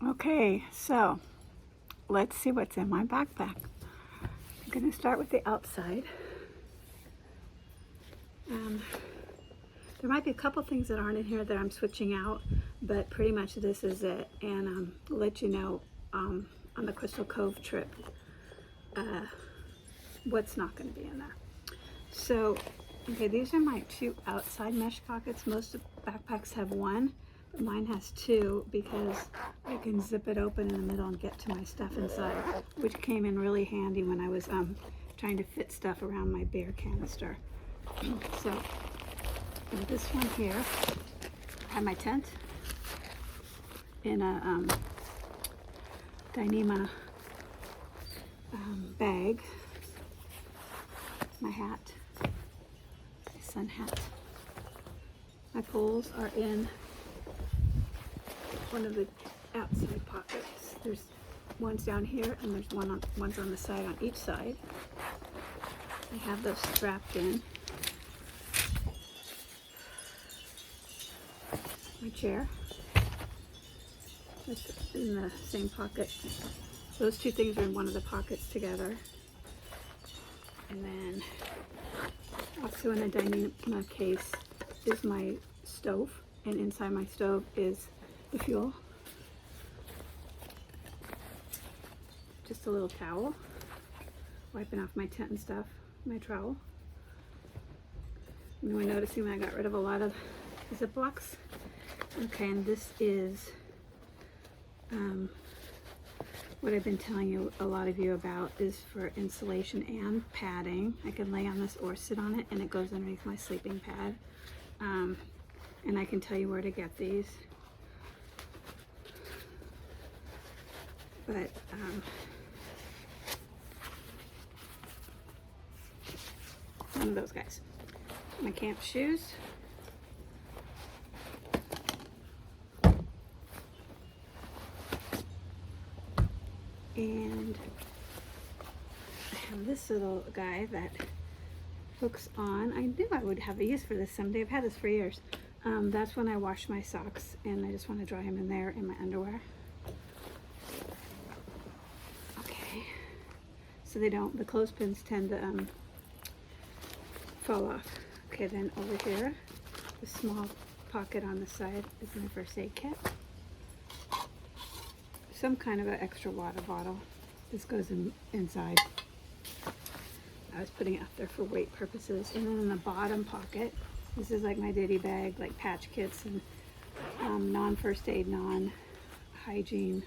Okay, so let's see what's in my backpack. I'm going to start with the outside. There might be a couple things that aren't in here that I'm switching out, but pretty much this is it. And I'll let you know on the Crystal Cove trip what's not going to be in there. So, okay, these are my two outside mesh pockets. Most backpacks have one, but mine has two because I can zip it open in the middle and get to my stuff inside, which came in really handy when I was trying to fit stuff around my beer canister. So, in this one here, I have my tent in a Dyneema bag, my hat, my sun hat. My poles are in one of the outside pockets. There's one's down here and there's one's on the side on each side. I have those strapped in. My chair is in the same pocket. Those two things are in one of the pockets together. And then also in a Dyneema case is my stove, and inside my stove is the fuel. Just a little towel, wiping off my tent and stuff, my trowel. And we're noticing that I got rid of a lot of Ziplocs. Okay, and this is what I've been telling you, a lot of you about, is for insulation and padding. I can lay on this or sit on it, and it goes underneath my sleeping pad. And I can tell you where to get these. But one of those guys. My camp shoes. And I have this little guy that hooks on. I knew I would have a use for this someday. I've had this for years. That's when I wash my socks, and I just want to dry them in there in my underwear. Okay, so they don't, the clothespins tend to fall off. Okay, then over here, the small pocket on the side is my first aid kit. Some kind of an extra water bottle. This goes inside. I was putting it up there for weight purposes. And then in the bottom pocket, this is like my ditty bag, like patch kits and non-first aid, non-hygiene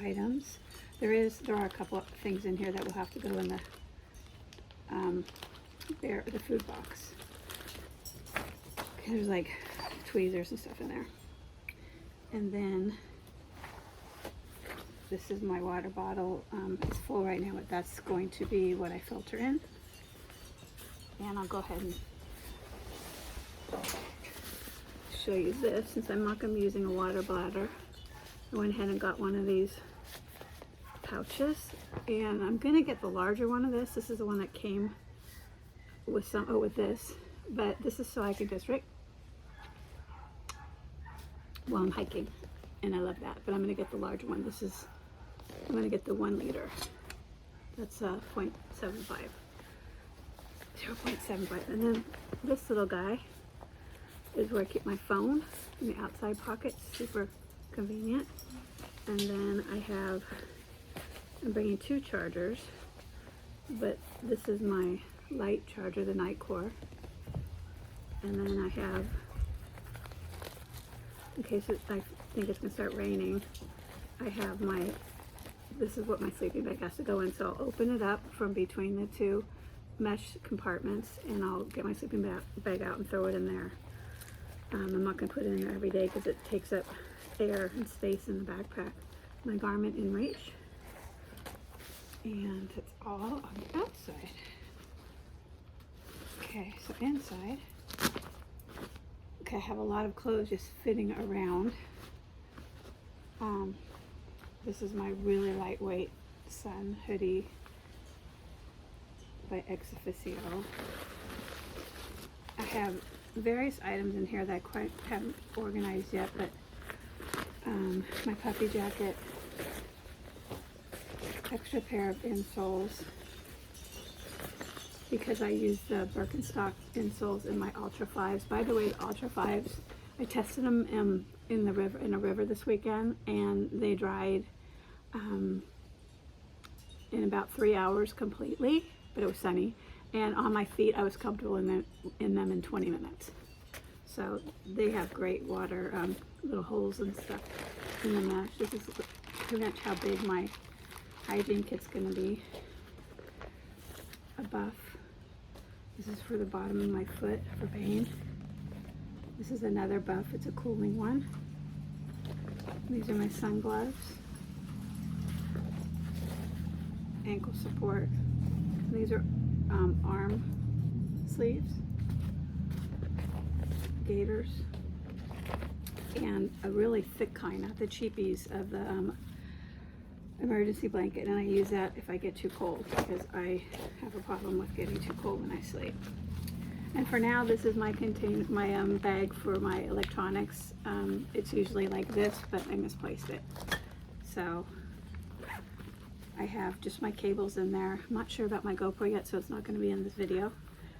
items. There are a couple of things in here that will have to go in the food box. Okay, there's like tweezers and stuff in there. And then this is my water bottle. It's full right now, but that's going to be what I filter in. And I'll go ahead and show you this. Since I'm not going to be using a water bladder, I went ahead and got one of these pouches. And I'm going to get the larger one of this. This is the one that came with with this. But this is so I can just while I'm hiking. And I love that. But I'm going to get the larger one. I'm going to get the 1 liter. That's 0.75. 0.75. And then this little guy is where I keep my phone in the outside pocket. Super convenient. And then I'm bringing 2 chargers, but this is my light charger, the Nightcore. And then I have, in case I think it's going to start raining, I have this is what my sleeping bag has to go in, so I'll open it up from between the 2 mesh compartments, and I'll get my sleeping bag out and throw it in there. I'm not going to put it in there every day because it takes up air and space in the backpack. My Garment in reach, and it's all on the outside. Okay, so inside, okay, I have a lot of clothes just fitting around. This is my really lightweight sun hoodie by Ex Officio. I have various items in here that I quite haven't organized yet, but my puffy jacket, extra pair of insoles, because I use the Birkenstock insoles in my Ultra 5s. By the way, the Ultra 5s, I tested them in a river this weekend, and they dried in about 3 hours completely, but it was sunny. And on my feet, I was comfortable in them in 20 minutes. So they have great water, little holes and stuff in the mesh. This is pretty much how big my hygiene kit's gonna be. A buff. This is for the bottom of my foot for pain. This is another buff. It's a cooling one. These are my sun gloves. Ankle support. These are arm sleeves. Gaiters. And a really thick kind, not the cheapies, of the emergency blanket, and I use that if I get too cold, because I have a problem with getting too cold when I sleep. And for now, this is my bag for my electronics. It's usually like this, but I misplaced it. So I have just my cables in there. I'm not sure about my GoPro yet, so it's not going to be in this video.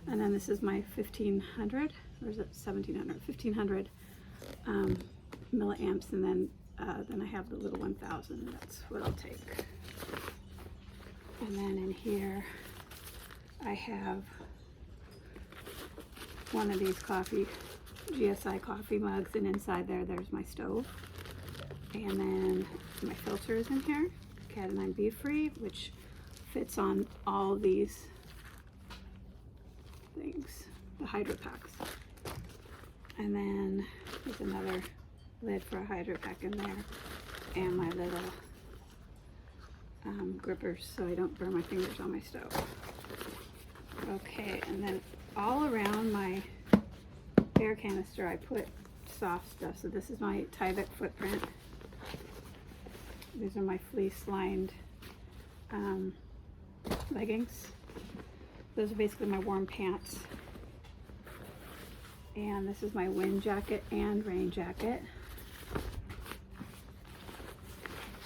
And then this is my 1500, or is it 1700? 1500 milliamps, and then I have the little 1000. That's what I'll take. And then in here, I have one of these GSI coffee mugs, and inside there's my stove. And then my filter is in here, Cat 9 Be Free, which fits on all these things, the Hydro Packs. And then there's another lid for a Hydro Pack in there, and my little grippers so I don't burn my fingers on my stove. Okay, and then all around my air canister I put soft stuff. So this is my Tyvek footprint. These are my fleece lined leggings. Those are basically my warm pants. And this is my wind jacket and rain jacket.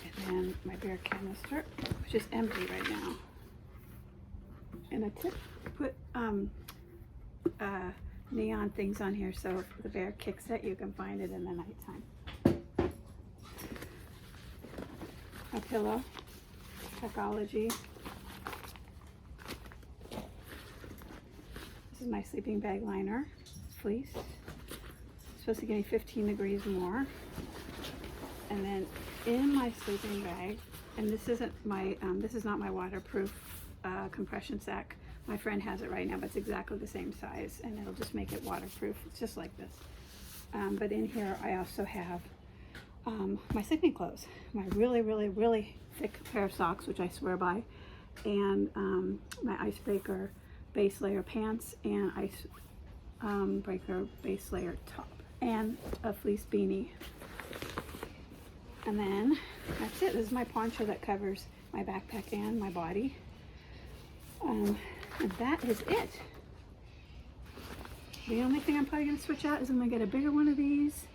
And then my bear canister, which is empty right now. And I put neon things on here, so if the bear kicks it, you can find it in the nighttime. A pillow, Techology. This is my sleeping bag liner, fleece. It's supposed to give me 15 degrees more. And then in my sleeping bag, and this isn't my, this is not my waterproof compression sack. My friend has it right now, but it's exactly the same size, and it'll just make it waterproof. It's just like this. But in here, I also have my sleeping clothes, my really thick pair of socks, which I swear by, and my icebreaker base layer pants, and icebreaker base layer top, and a fleece beanie. And then that's it. This is my poncho that covers my backpack and my body. And that is it. The only thing I'm probably going to switch out is I'm going to get a bigger one of these.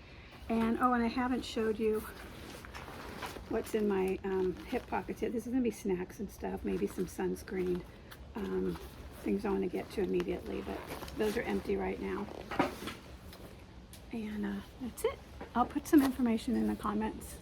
And oh, and I haven't showed you what's in my hip pockets yet. This is going to be snacks and stuff, maybe some sunscreen, things I want to get to immediately, but those are empty right now. And that's it. I'll put some information in the comments